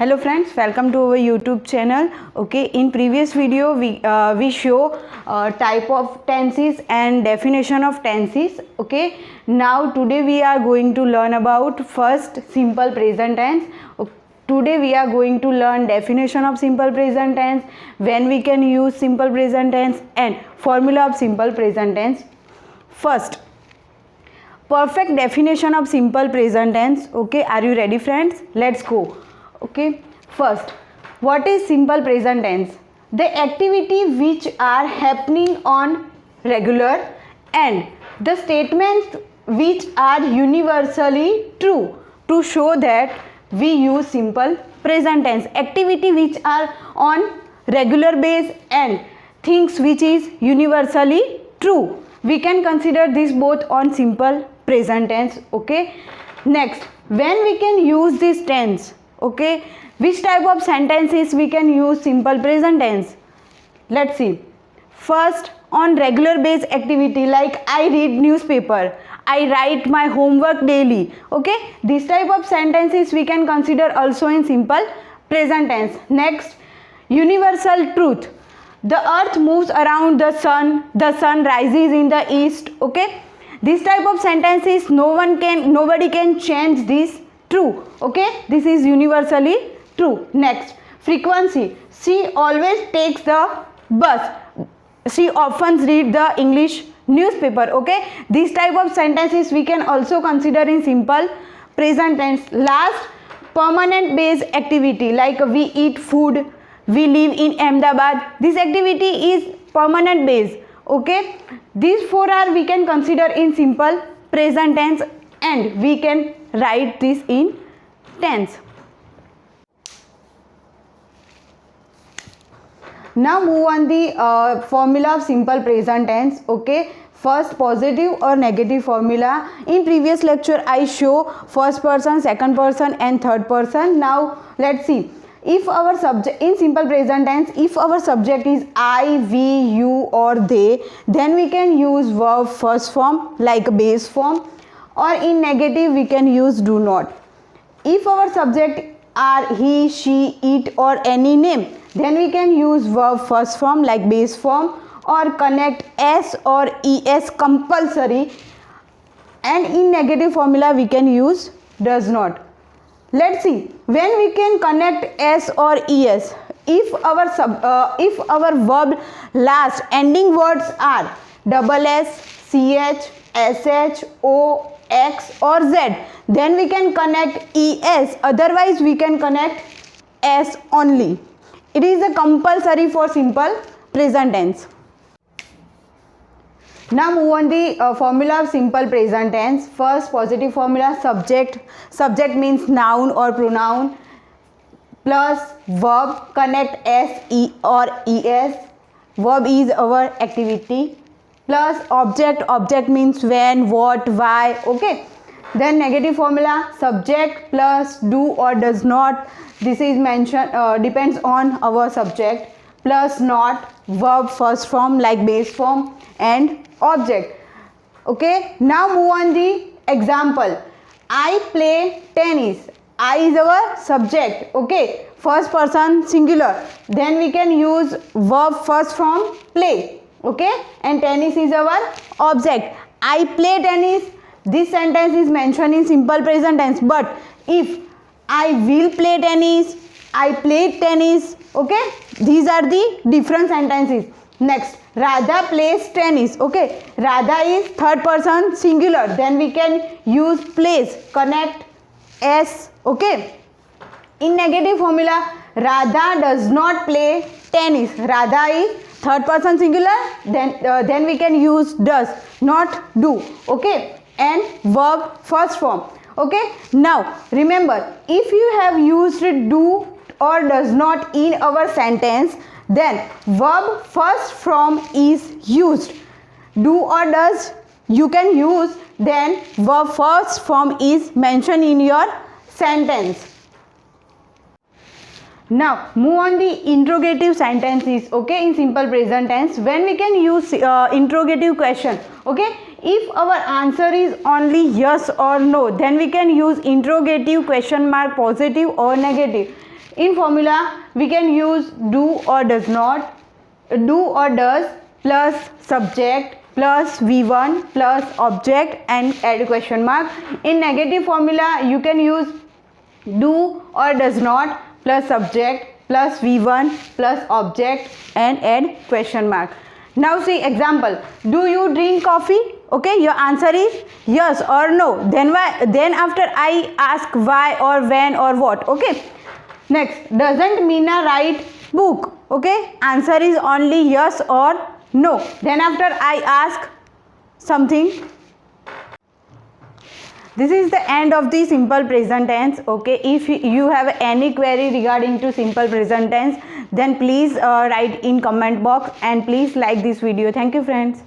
Hello friends, welcome to our YouTube channel. Okay, in previous video we show type of tenses and definition of tenses. Okay, now today we are going to learn about first simple present tense. Today we are going to learn definition of simple present tense, when we can use simple present tense and formula of simple present tense. First, perfect definition of simple present tense. Okay, are you ready friends? Let's go. Okay, first, what is simple present tense? The activity which are happening on regular and the statements which are universally true. To show that we use simple present tense. Activity which are on regular base and things which is universally true. We can consider this both on simple present tense. Okay, next, when we can use this tense? Okay, which type of sentences we can use simple present tense? Let's see. First, on regular base activity like I read newspaper, I write my homework daily. Okay, this type of sentences we can consider also in simple present tense. Next, universal truth. The earth moves around the sun rises in the east. Okay, this type of sentences nobody can change this. True. Okay, this is universally true. Next, frequency. She always takes the bus. She often reads the English newspaper. Okay, this type of sentences we can also consider in simple present tense. Last, permanent base activity like we eat food, we live in Ahmedabad. This activity is permanent base. Okay, these four are we can consider in simple present tense and we can write this in tense. Now move on the formula of simple present tense. Okay, first, positive or negative formula. In previous lecture I show first person, second person and third person. Now let's see. If our subject in simple present tense, if our subject is I, we, you or they, then we can use verb first form like base form, or in negative we can use do not. If our subject are he, she, it or any name, then we can use verb first form like base form, or connect s or es compulsory, and in negative formula we can use does not. Let's see, when we can connect s or es, if our verb last ending words are double s, ch, sh, o, x or z, then we can connect es, otherwise we can connect s only. It is a compulsory for simple present tense. Now move on the formula of simple present tense. First, positive formula, subject. Subject means noun or pronoun plus verb, connect s, e or es. Verb is our activity plus object. Object means when, what, why. Okay. Then negative formula, subject plus do or does not. This is mentioned depends on our subject, plus not, verb first form like base form and object. Okay, now move on the example. I play tennis. I is our subject. Okay, first person singular, then we can use verb first form play. Okay, and tennis is our object. I play tennis. This sentence is mentioned in simple present tense, but if I will play tennis, I played tennis. Okay, these are the different sentences. Next, Radha plays tennis. Okay, Radha is third person singular, then we can use plays, connect s. Okay, in negative formula, Radha does not play tennis. Radha is third person singular, then we can use does, not do. Okay, and verb first form. Okay, now remember, if you have used do or does not in our sentence, then verb first form is used. Do or does you can use, then verb first form is mentioned in your sentence. Now move on the interrogative sentences. Okay, in simple present tense, when we can use interrogative question. Okay, if our answer is only yes or no, then we can use interrogative question mark, positive or negative. In formula, we can use do or does not, do or does plus subject plus V1 plus object and add question mark. In negative formula, you can use do or does not plus subject plus V1 plus object and add question mark. Now see example. Do you drink coffee? Okay, your answer is yes or no. Then after I ask why or when or what. Okay. Next, doesn't Meena write book? Okay, answer is only yes or no. Then after I ask something. This is the end of the simple present tense. Okay, if you have any query regarding to simple present tense, then please write in comment box and please like this video. Thank you friends.